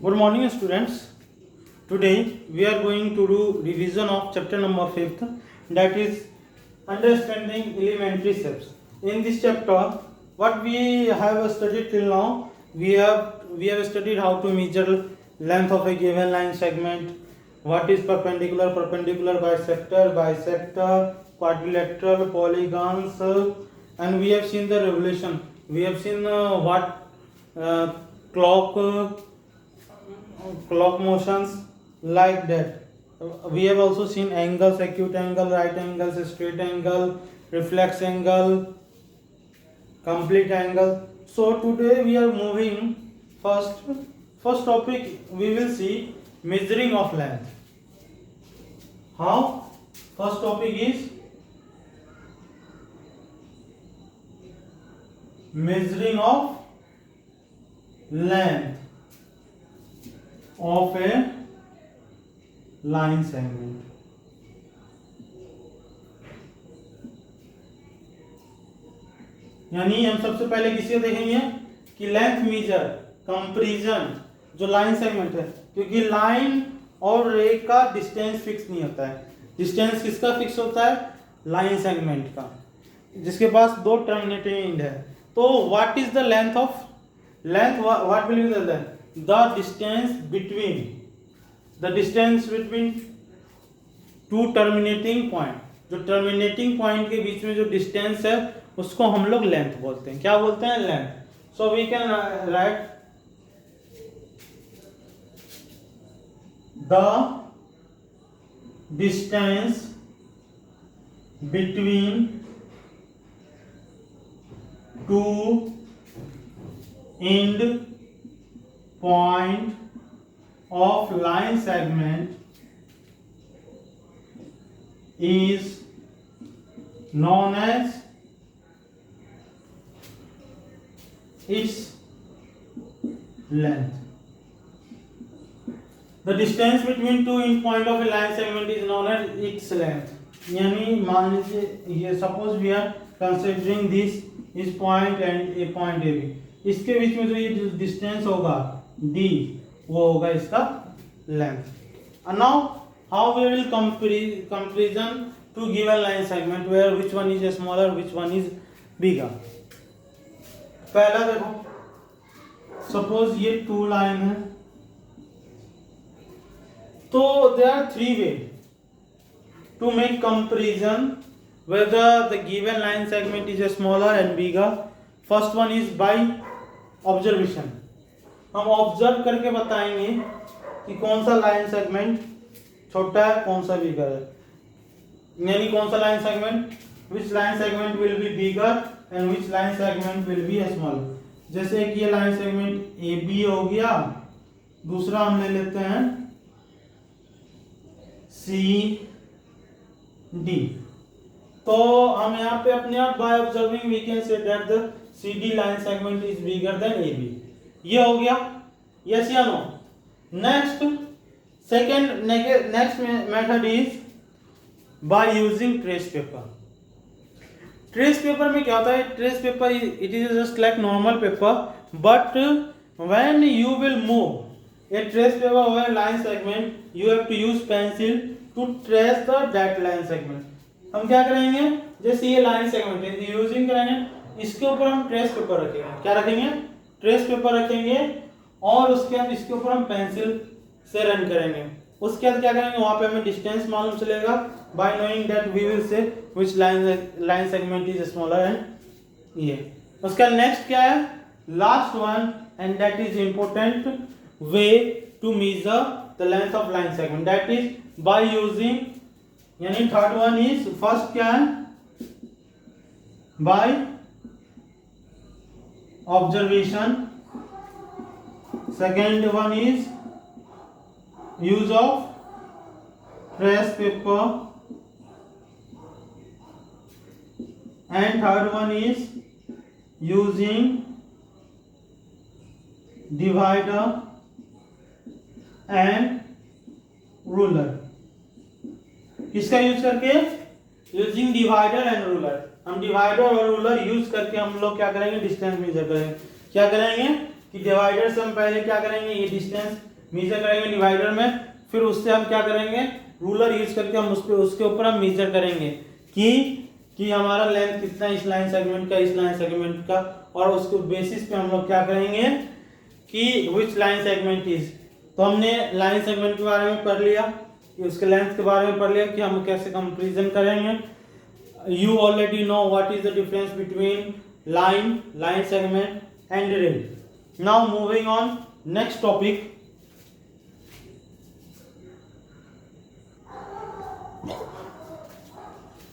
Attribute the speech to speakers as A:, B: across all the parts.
A: Good morning, students. Today we are going to do revision of chapter number 5th, that is understanding elementary steps. In this chapter, what we have studied till now, we have studied how to measure length of a given line segment, what is perpendicular, bisector, quadrilateral, polygons, and we have seen the revolution. We have seen what clock motions like that. We have also seen angles, acute angle, right angles, straight angle, reflex angle, complete angle. So today we are moving first topic. We will see measuring of length. How? First topic is measuring of length of a line segment. यानी हम सबसे पहले किसी देखेंगे कि length measure comparison जो line segment है, क्योंकि लाइन और रे का डिस्टेंस फिक्स नहीं होता है. डिस्टेंस किसका फिक्स होता है? लाइन सेगमेंट का, जिसके पास दो टर्मिनेटिंग एंड है. तो what is the length of length? What will be the length? The distance between two terminating point. जो टर्मिनेटिंग पॉइंट के बीच में जो डिस्टेंस है उसको हम लोग लेंथ बोलते हैं. क्या बोलते हैं? Length. So we can write the distance between two end point of line segment is known as its length. The distance between two end point of a line segment is known as its length. यानी मान लीजिए ये suppose we are considering this is point and a point A B. इसके बीच में जो ये distance होगा d, वो होगा इसका length. And now how we will comparison to given line segment where which one is smaller, which one is bigger. पहला देखो, सपोज ये टू लाइन है, तो there are three ways to make comparison whether the given line segment is smaller and bigger. First one is by observation. हम observe करके बताएंगे कि कौन सा लाइन सेगमेंट छोटा है, कौन सा बिगर है. यानी कौन सा line segment, which line segment will be bigger and which line segment will be small. जैसे कि ये लाइन सेगमेंट ए बी हो गया, दूसरा हम ले लेते हैं सी डी. तो हम यहाँ पे अपने आप by observing we can say that the C D line segment is bigger than A B. ये हो गया, यस या no. Next method is by using trace paper. Trace paper में क्या होता है? Trace paper it is just like normal paper, but when you will move a trace paper over line segment you have to use pencil to trace the that line segment. हम क्या करेंगे, जैसे ये line segment है using करेंगे, इसके ऊपर हम ट्रेस पेपर रखेंगे. क्या रखेंगे? ट्रेस पेपर रखेंगे, और उसके बाद इसके ऊपर हम पेंसिल से रन करेंगे. उसके बाद क्या करेंगे, वहां पे हमें डिस्टेंस मालूम चलेगा by knowing that we will say which line segment is smaller and ये. उसका नेक्स्ट क्या है? Last one, and that is important way to measure the length of line segment, that is by using, यानी third one is, first क्या है? By observation. Second one is use of trace paper, and third one is using divider and ruler. किसका use करके? Using divider and ruler. हम divider और ruler use करके हम लोग क्या करेंगे? डिस्टेंस मेजर करेंगे. क्या करेंगे कि डिवाइडर से हम पहले क्या करेंगे, ये डिस्टेंस मेजर करेंगे डिवाइडर में, फिर उससे हम क्या करेंगे, रूलर यूज करके हम उसके ऊपर हम मेजर करेंगे कि हमारा लेंथ कितना इस लाइन सेगमेंट का, इस लाइन सेगमेंट का, और उसके बेसिस पे हम लोग क्या करेंगे कि विच लाइन सेगमेंट इज। तो हमने लाइन सेगमेंट के बारे में पढ़ लिया, उसके लेंथ के बारे में पढ़ लिया कि हम कैसे कंपैरिजन करेंगे। You already know what is the difference between line segment and rail. Now moving on, next topic.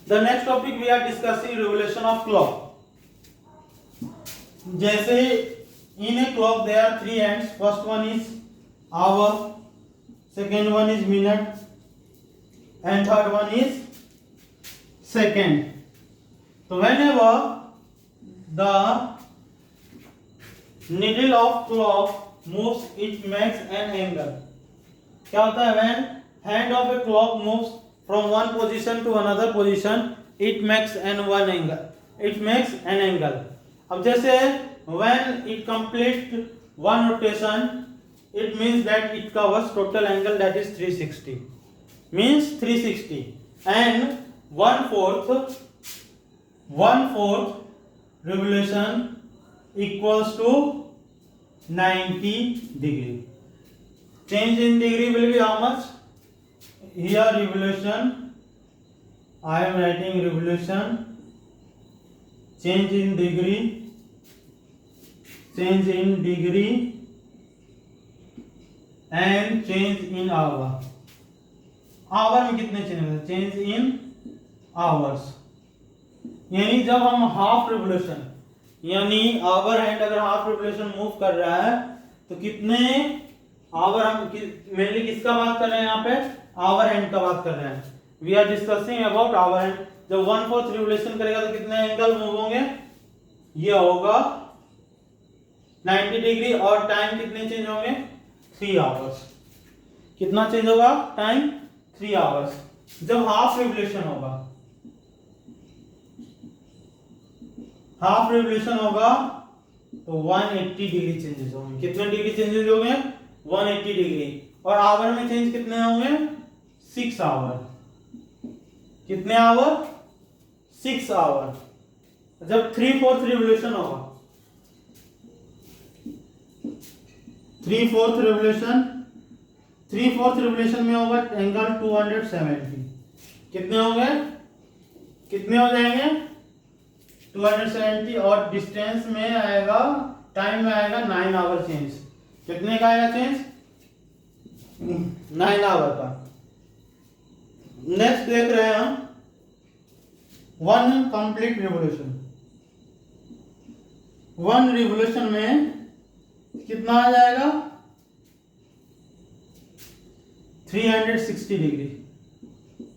A: The next topic we are discussing revolution of clock. जैसे in a clock there are three hands. First one is hour, second one is minute, and third one is second. So whenever the needle of clock moves, it makes an angle. क्या होता है, when hand of a clock moves from one position to another position, it makes an angle. It makes an angle. अब जैसे when it completes one rotation, it means that it covers total angle, that is 360. Means 360, and 1/4 revolution equals to 90 degree. Change in degree will be how much? Here revolution, I am writing revolution. Change in degree and change in hour. Hour में कितने change होते हैं? Change in hours. यानी जब हम half revolution, यानी hour hand अगर half revolution move कर रहा है तो कितने आवर, हम मेनली किसका बात कर रहे हैं यहाँ पे? आवर हैंड का बात कर रहे हैं। We are discussing about hour hand. जब 1/4 रिवोल्यूशन करेगा तो कितने एंगल मूव होंगे? ये होगा 90 डिग्री, और टाइम कितने चेंज होंगे? 3 आवर्स। कितना चेंज होगा? Time 3 hours. जब हाफ रिवोल्यूशन होगा, हाफ रिवोल्यूशन होगा तो 180 डिग्री चेंजेस होंगे। कितने डिग्री चेंजेस होंगे? 180 डिग्री। और आवर में चेंज कितने होंगे? 6 आवर। कितने आवर? 6 आवर। जब 3/4 रिवोल्यूशन होगा, 3/4 रिवोल्यूशन में होगा एंगल 270। कितने होंगे? कितने हो जाएंगे? 270, और डिस्टेंस में आएगा, टाइम में आएगा 9 आवर चेंज। कितने का आएगा चेंज? 9 आवर का। नेक्स्ट देख रहे हैं हम 1 कंप्लीट रिवोल्यूशन। 1 रिवोल्यूशन में कितना आ जाएगा? 360 डिग्री।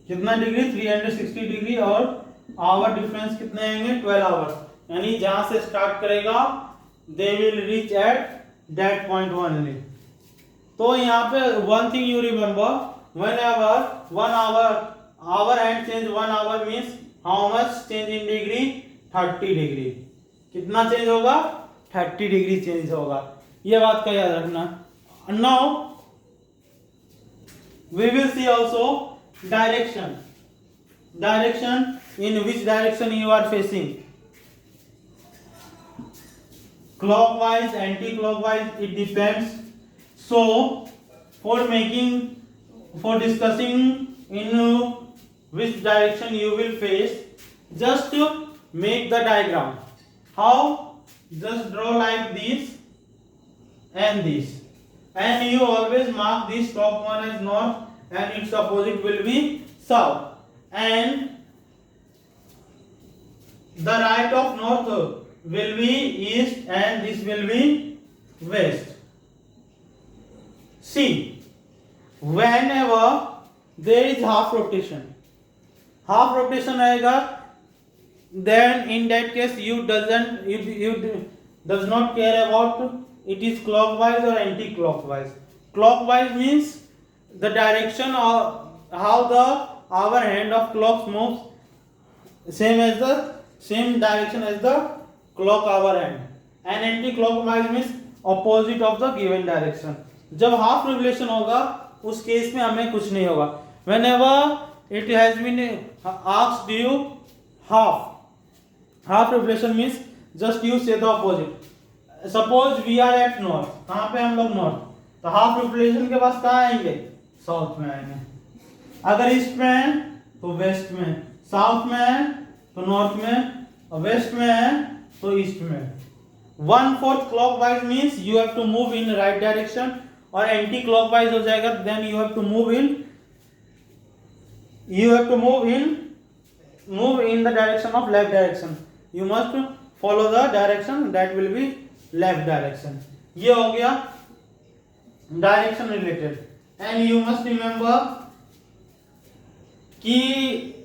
A: कितना डिग्री? 360 डिग्री। और आवर डिफरेंस कितने आएंगे? 12 आवर। यानी जहां से स्टार्ट करेगा they will reach at that point only. तो यहाँ पे one thing you remember, whenever 1 hour and change 1 hour means how much change in degree? 30 degree. कितना चेंज होगा? 30 डिग्री चेंज होगा। ये बात का याद रखना। Now we will see also direction. Direction, in which direction you are facing? Clockwise, anti-clockwise, it depends. So for discussing in which direction you will face, just make the diagram. How? Just draw like this and this, and you always mark this top one as north and its opposite will be south, and the right of north will be east and this will be west. See, whenever there is half rotation आएगा, then in that case you does not care about it is clockwise or anti-clockwise. Clockwise means the direction of how the hour hand of clocks moves, same direction as the clock hour hand, and anti-clockwise means opposite of the given direction. जब half revolution होगा उस case में हमें कुछ नहीं होगा। Whenever it has been asked you half revolution means just you say the opposite. Suppose we are at north, कहाँ पे हम लोग नॉर्थ, तो हाफ रिवोल्यूशन के पास कहाँ आएंगे, साउथ में आएंगे। अगर ईस्ट में है तो वेस्ट में, साउथ में है तो नॉर्थ में, और वेस्ट में है तो ईस्ट में। 1/4 clockwise means you have to move in right direction, और एंटी क्लॉकवाइज हो जाएगा then you have to move in the direction of left direction. You must follow the direction that will be left direction. ये हो गया direction related. And you must remember कि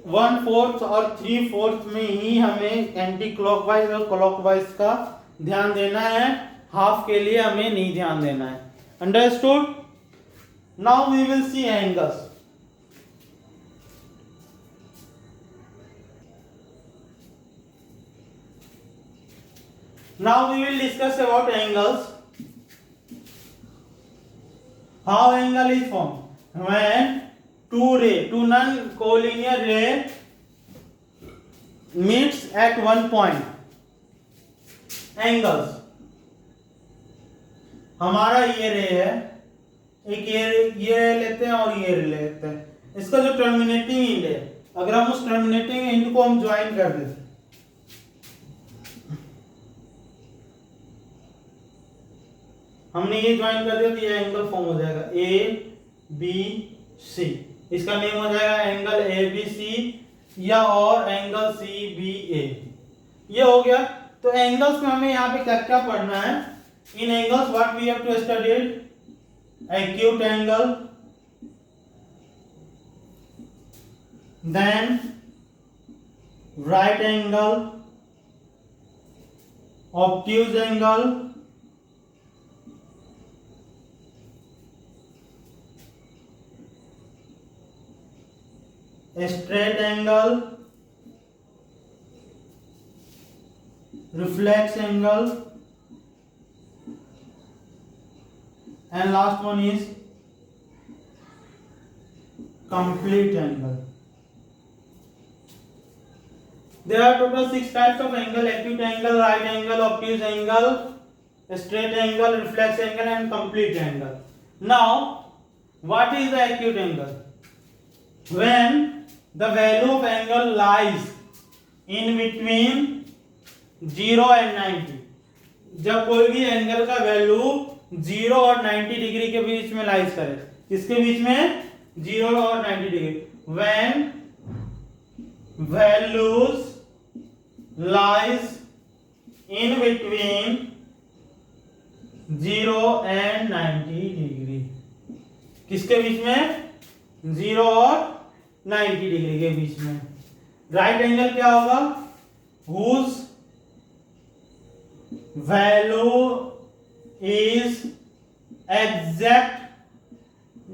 A: 1/4 और 3/4 में ही हमें एंटी क्लॉकवाइज और क्लॉकवाइज का ध्यान देना है, हाफ के लिए हमें नहीं ध्यान देना है। Understood? Now we will see angles. Now we will discuss about angles. How angle is formed? When two non-collinear ray meets at one point. Angles. हमारा ये रे है, एक ये रे लेते हैं और ये रे लेते हैं। इसका जो टर्मिनेटिंग एंड है, अगर हम उस टर्मिनेटिंग एंड को हम ज्वाइन कर देते, हमने ये ज्वाइन कर दिया तो ये एंगल फॉर्म हो जाएगा ए बी सी। इसका नेम हो जाएगा एंगल ए बी सी या और एंगल सी बी ए। ये हो गया। तो एंगल्स में हमें यहाँ पे क्या क्या पढ़ना है। In angles what we have to study, acute angle, then right angle, obtuse angle, straight angle, reflex angle, and last one is complete angle. There are total 6 types of angle: acute angle, right angle, obtuse angle, straight angle, reflex angle, and complete angle. Now, what is the acute angle? When the value of angle lies in between 0 and 90, जब कोई भी angle का value 0 और 90 degree के बीच में lies करे, किसके बीच में, 0 और 90 degree, when values lies in between 0 and 90 degree, किसके बीच में, 0 और 90 डिग्री के बीच में। राइट एंगल क्या होगा, whose value is exact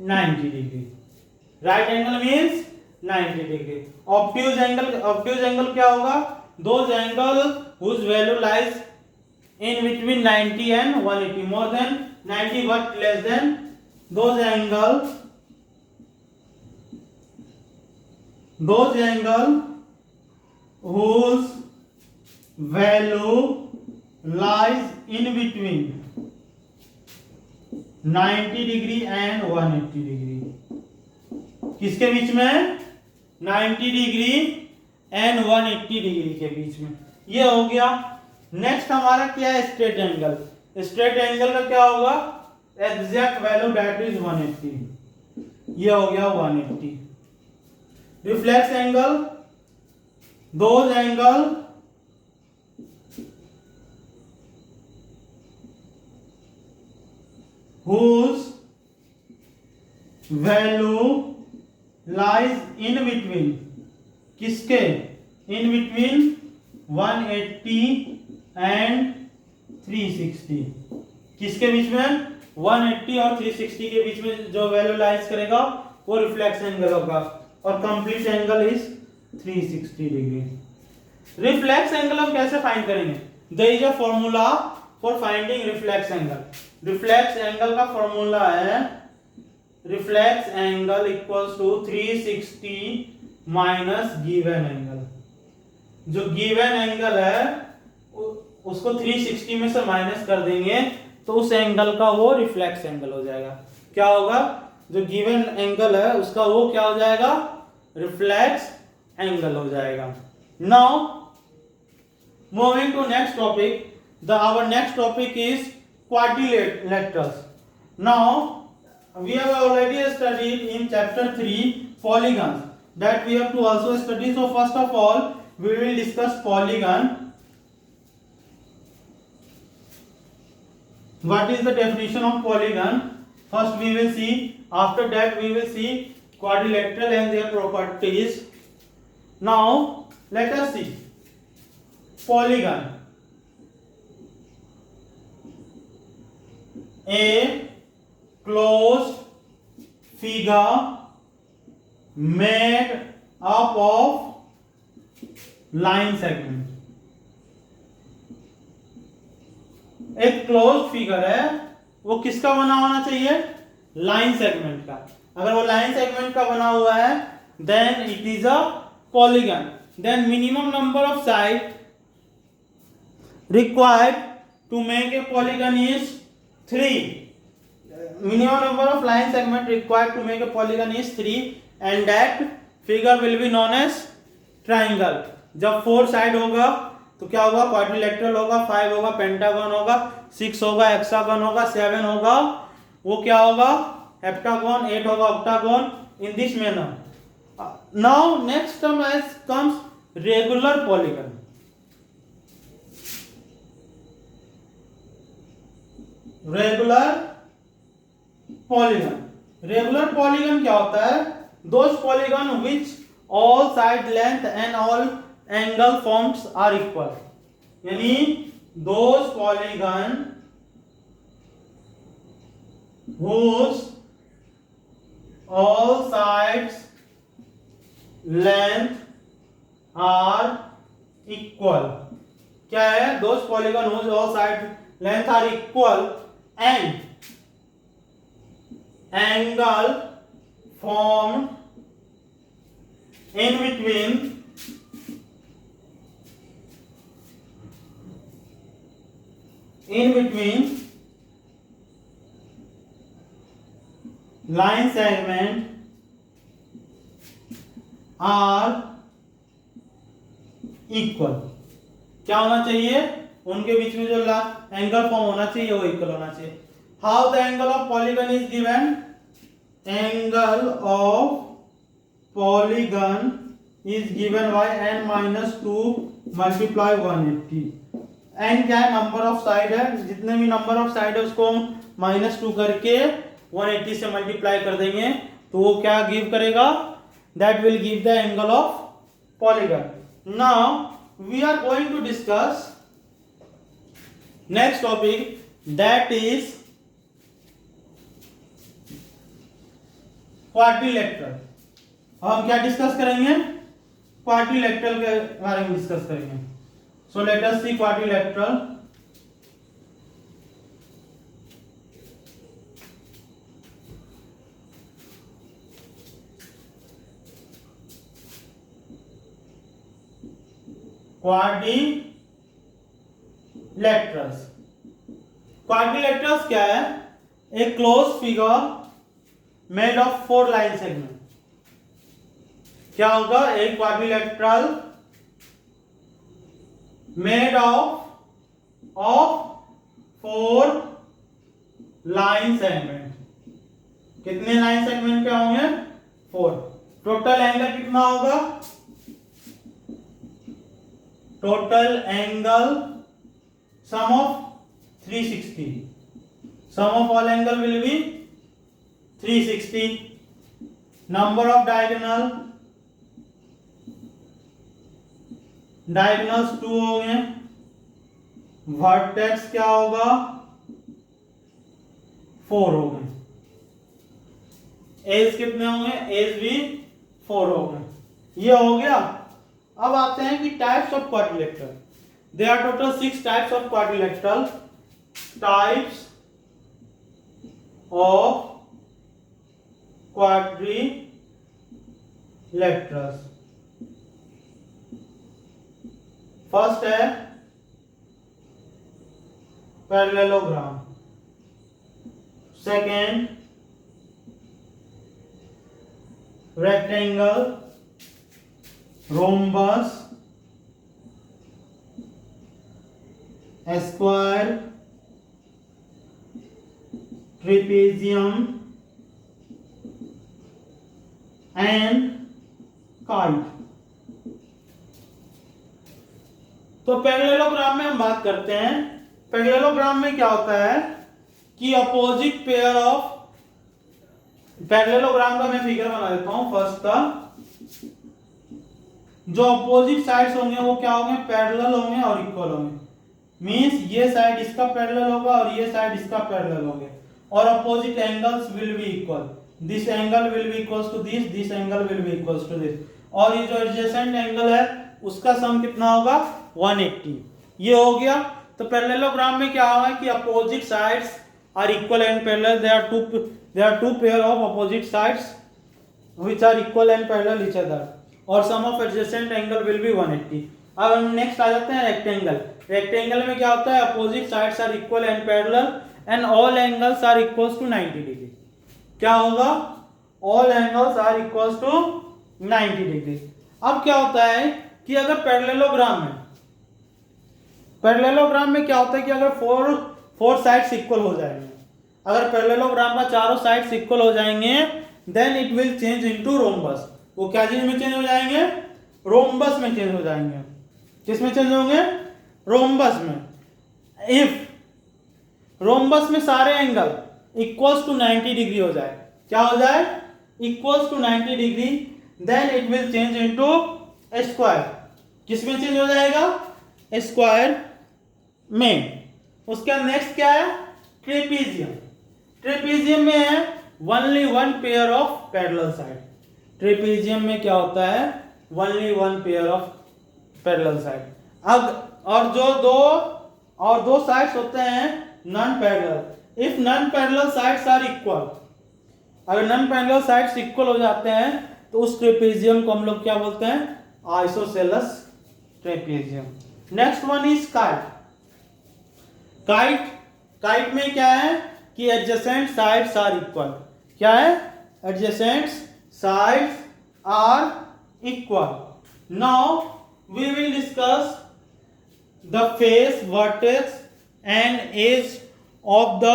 A: 90 degree. Right angle means 90 degree. Obtuse angle क्या होगा, those angle whose value lies in between 90 and 180, more than 90 but less than, those angle whose value lies in between 90 degree and 180 degree, किसके बीच में, 90 degree and 180 degree के बीच में। ये हो गया। Next हमारा क्या है, स्ट्रेट एंगल। स्ट्रेट एंगल का क्या होगा, एग्जैक्ट वैल्यू दैट इज 180, ये हो गया 180। Reflex angle, those angle whose value lies in between, किसके, in between 180 and 360, किसके बीच में, 180 और 360 के बीच में जो वैल्यू लाइज करेगा वो रिफ्लेक्स एंगल होगा, और complete angle is 360 degree. Reflex angle हम कैसे फाइंड करेंगे, there is a formula for finding reflex angle. Reflex angle का फॉर्मूला है reflex angle equals to 360 minus given angle. जो गिवन एंगल है उसको 360 में से माइनस कर देंगे तो उस एंगल का वो रिफ्लेक्स एंगल हो जाएगा। क्या होगा? जो गिवन एंगल है उसका वो क्या हो जाएगा? रिफ्लेक्स एंगल हो जाएगा। Now moving to next topic, our next topic is quadrilaterals. Now we have already studied in chapter 3 polygons, that we have to also study. So first of all we will discuss polygon. What is the definition of polygon? First we will see, after that we will see quadrilateral and their properties. Now let us see polygon. A closed figure made up of line segment. एक closed figure है, वो किसका बना होना चाहिए? Line segment का। अगर वो लाइन सेगमेंट का बना हुआ है then it is a polygon. Then minimum number of side required to make a polygon is 3. Minimum number of line segment required to make a polygon is 3 and that figure will be known as triangle. जब 4 side होगा तो क्या होगा? Quadrilateral होगा, 5 होगा pentagon होगा, 6 होगा hexagon होगा, 7 होगा वो क्या होगा? हेप्टागन, 8 होगा octagon, in this manner. Now next term comes regular polygon. Regular polygon. Regular polygon क्या होता है? Those polygon which all side length and all angle forms are equal. यानी those polygon whose all sides length are equal. क्या है? Those polygon whose all side length are equal and angle formed in between line segment are equal. क्या होना चाहिए? उनके बीच में जो angle form होना चाहिए वो इक्वल होना चाहिए। How the angle of polygon is given? Angle of polygon is given by n minus 2 multiply 180. n क्या है? नंबर ऑफ साइड है, जितने भी नंबर ऑफ साइड है उसको हम -2 करके 180 से मल्टीप्लाई कर देंगे तो वो क्या गिव करेगा? That will give the angle of polygon. Now we are going to discuss next topic, that is quadrilateral. हम क्या डिस्कस करेंगे? क्वाड्रिलेटरल के बारे में डिस्कस करेंगे. So let us see quadrilateral. Quadrilaterals. Quadrilaterals क्या है? एक close figure made of 4 line segment. क्या होगा? एक quadrilateral made of 4 line segment. कितने लाइन सेगमेंट क्या होंगे? 4. टोटल एंगल कितना होगा? Total angle sum of 360. Sum of all angle will be 360. Number of diagonals 2 होंगे. वर्टेक्स क्या होगा? 4 होंगे. एज कितने होंगे? एज भी 4 होंगे. ये हो गया. अब आते हैं कि types of quadrilateral. There are total 6 types of quadrilateral. Types of quadrilaterals. First है parallelogram, second rectangle, rhombus, square, trapezium and kite. तो पैरेललोग्राम में हम बात करते हैं। पैरेललोग्राम में क्या होता है कि अपोजिट पेयर ऑफ, पैरेललोग्राम का मैं फिगर बना देता हूं। फर्स्ट का जो अपोजिट साइड्स होंगे वो क्या होंगे, पैरेलल होंगे और इक्वल होंगे। मींस ये साइड इसका पैरेलल होगा और ये साइड इसका पैरेलल होंगे, और opposite angles will be equal. This angle will be equals to this angle will be equals to this, और ये जो एडजेसेंट एंगल है उसका सम कितना होगा, 180। ये हो गया। तो पैरेललोग्राम में क्या होगा कि opposite sides are equal and parallel, there are two pair of opposite sides which are equal and parallel each other, और sum of adjacent angle will be 180। अब हम नेक्स्ट आ जाते हैं रेक्टेंगल। रेक्टेंगल में क्या होता है, opposite sides are equal and parallel and all angles are equals to 90 degree. क्या होगा, all angles are equals to 90 degree. अब क्या होता है कि अगर पैरेललोग्राम में क्या होता है कि अगर फोर साइड्स इक्वल हो जाएंगे, अगर पैरेललोग्राम का चारों साइड्स इक्वल हो जाएंगे, then it will change into rhombus. वो क्या चीज में चेंज हो जाएंगे, रोम्बस में चेंज हो जाएंगे। किस में चेंज होंगे, रोम्बस में। इफ रोम्बस में सारे एंगल इक्वल्स टू 90 डिग्री हो जाए, क्या हो जाए, equals to 90 degree, then it will change into square. किस में चेंज हो जाएगा, स्क्वायर में। उसके नेक्स्ट क्या है, ट्रेपीजियम। ट्रेपीजियम में है only one pair of parallel side. Trapezium में क्या होता है, only one pair of parallel side. अब और दो साइड्स होते हैं non parallel. If non parallel sides are equal, अगर नॉन पैरेलल साइड्स इक्वल हो जाते हैं तो उस ट्रेपीजियम को हम लोग क्या बोलते हैं, isosceles trapezium. Next one is kite. Kite में क्या है कि एडजेसेंट साइड्स आर इक्वल। क्या है, adjacent sides are equal. Now we will discuss the face, vertex and edge of the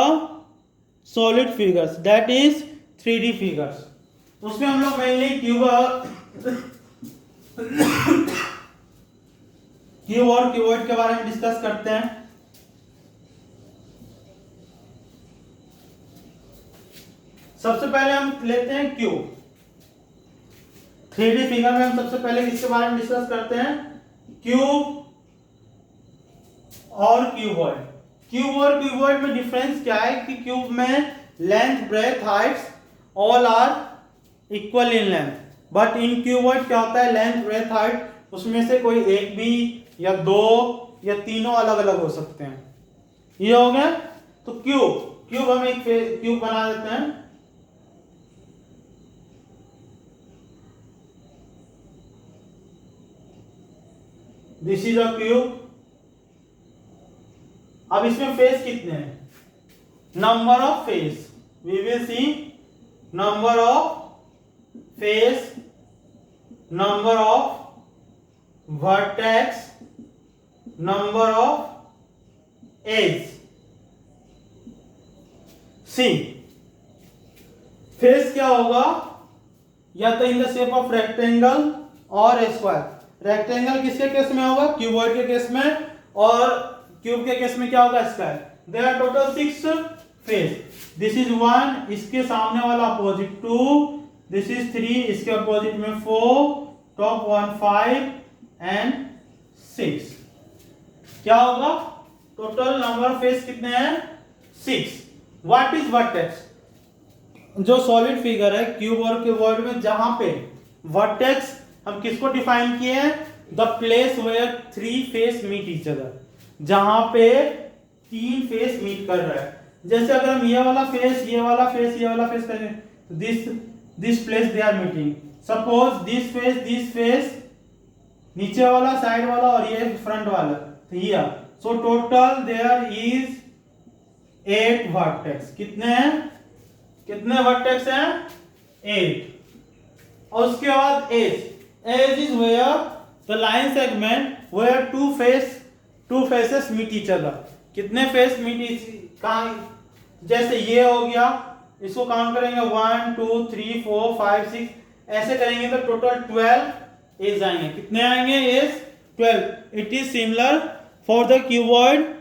A: solid figures, that is 3D figures. उसमें हम लोग mainly cube और क्यूबॉइड के बारे में डिस्कस करते हैं। सबसे पहले हम लेते हैं क्यूब। 3D फिगर में हम सबसे पहले किसके बारे में डिस्कस करते हैं, क्यूब और क्यूबॉइड। क्यूब और क्यूबॉइड में डिफरेंस क्या है कि क्यूब में length, breadth, heights all are equal in length, but in cuboid क्या होता है, लेंथ, ब्रेथ, हाइट उसमें से कोई एक भी या दो या तीनों अलग अलग हो सकते हैं। ये हो गया। तो क्यूब हम एक क्यूब बना देते हैं। This is a cube. अब इसमें फेस कितने हैं, number of face, we will see number of face, number of vertex, number of edge. See face क्या होगा, या तो in the shape of rectangle और स्क्वायर। रेक्टेंगल किसके केस में होगा, क्यूबॉइड के केस में, और क्यूब के केस में क्या होगा, square. There are total 6 face. This is 1, इसके सामने वाला अपोजिट 2, दिस इज 3, इसके अपोजिट में 4, टॉप 1 5 एंड 6। क्या होगा, टोटल नंबर ऑफ फेस कितने हैं, 6। व्हाट इज वर्टेक्स, जो सॉलिड फिगर है क्यूब और क्यूबॉइड में जहां पे वर्टेक्स हम किसको डिफाइन किए हैं, the place where 3 face meet each other, जहां पे 3 फेस मीट कर रहा है। जैसे अगर हम ये वाला फेस, ये वाला फेस, ये वाला फेस करें तो this place they are meeting. Suppose this face नीचे वाला, साइड वाला और ये फ्रंट वाला, तो ये so total there is 8 vertex. कितने वर्टेक्स हैं? 8। और उसके बाद edge is where the line segment where two faces meet each other. कितने फेस कहाँ? जैसे ये हो गया, इसको काउंट करेंगे 1 2 3 4 5 6 ऐसे करेंगे तो टोटल 12 एज आएंगे। कितने आएंगे? Edge 12। It is similar for the cuboid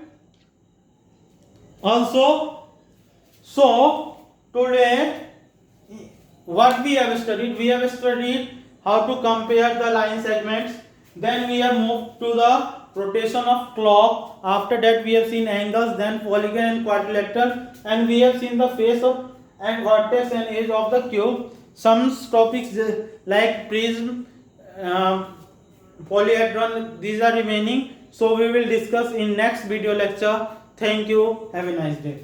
A: also. So today what we have studied how to compare the line segments, then we have moved to the rotation of clock, after that we have seen angles, then polygon and quadrilateral, and we have seen the face of and vertex and edge of the cube. Some topics like prism, polyhedron, these are remaining, so we will discuss in next video lecture. Thank you. Have a nice day.